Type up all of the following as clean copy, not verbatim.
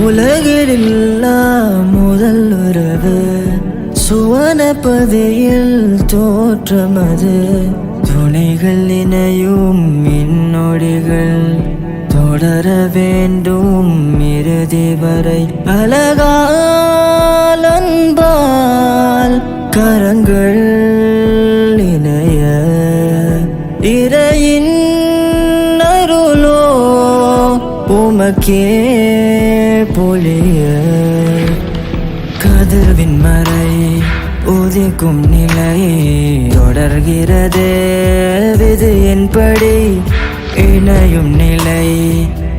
உலகிலெல்லாம் முதல் உறவு சுவனப்பதியில் தோற்றமது. துணைகள் இணையும் மின்னொடிகள் தொடர வேண்டும் இறுதி வரை. அழகால் அன்பால் கரங்கள் இணைய இறையின் அருளோ உமக்கே பொழிய. கதிர்வின் மறை உதிக்கும் நிலை தொடர்கிறதே விதியின்படி. இணையும் நிலை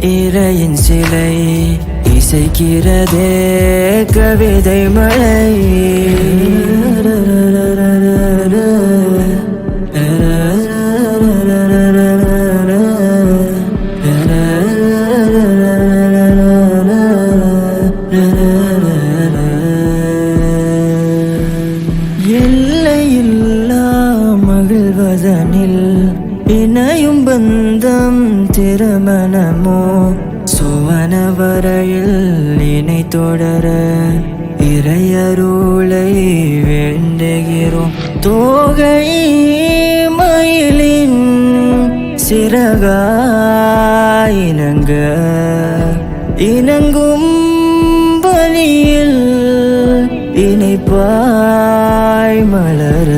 இறையின் சிலை இசைக்கிறதே கவிதை மழை. எல்லையில்லா மகிழ்வதனில் இணையும் பந்தம் திருமணமோ. சுவன வரையில் இணை தொடர இறையருளை வேண்டுகிறோம். தோகை மயிலின் சிறகாயினங்க இணங்கும் பலியில் இணைப்பாய் மலர.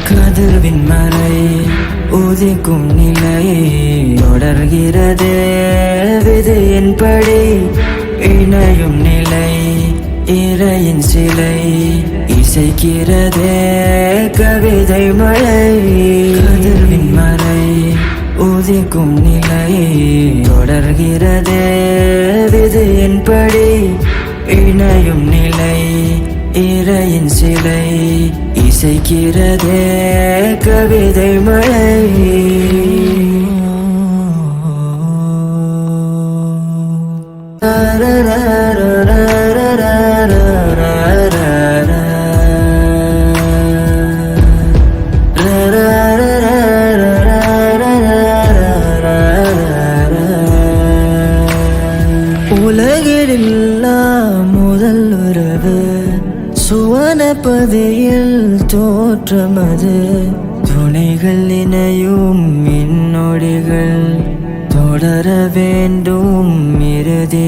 கதிர்வின் மறை உதிக்கும் நிலை தொடர்கிறதே விதியின்படி. இணையும் நிலை இறையின் சிலை இசைக்கிறதே கவிதை மழை. கதிர்வின் மறை உதிக்கும் நிலை தொடர்கிறதே விதியின்படி. இணையும் நிலை இறையின் சிலை இசைக்கிறதே கவிதை மழை. உலகிலெல்லாம் முதல் உறவு சுவனப்பதியில் தோற்றமது. துணைகள் இணையும் மின்னொடிகள் தொடர வேண்டும் இறுதி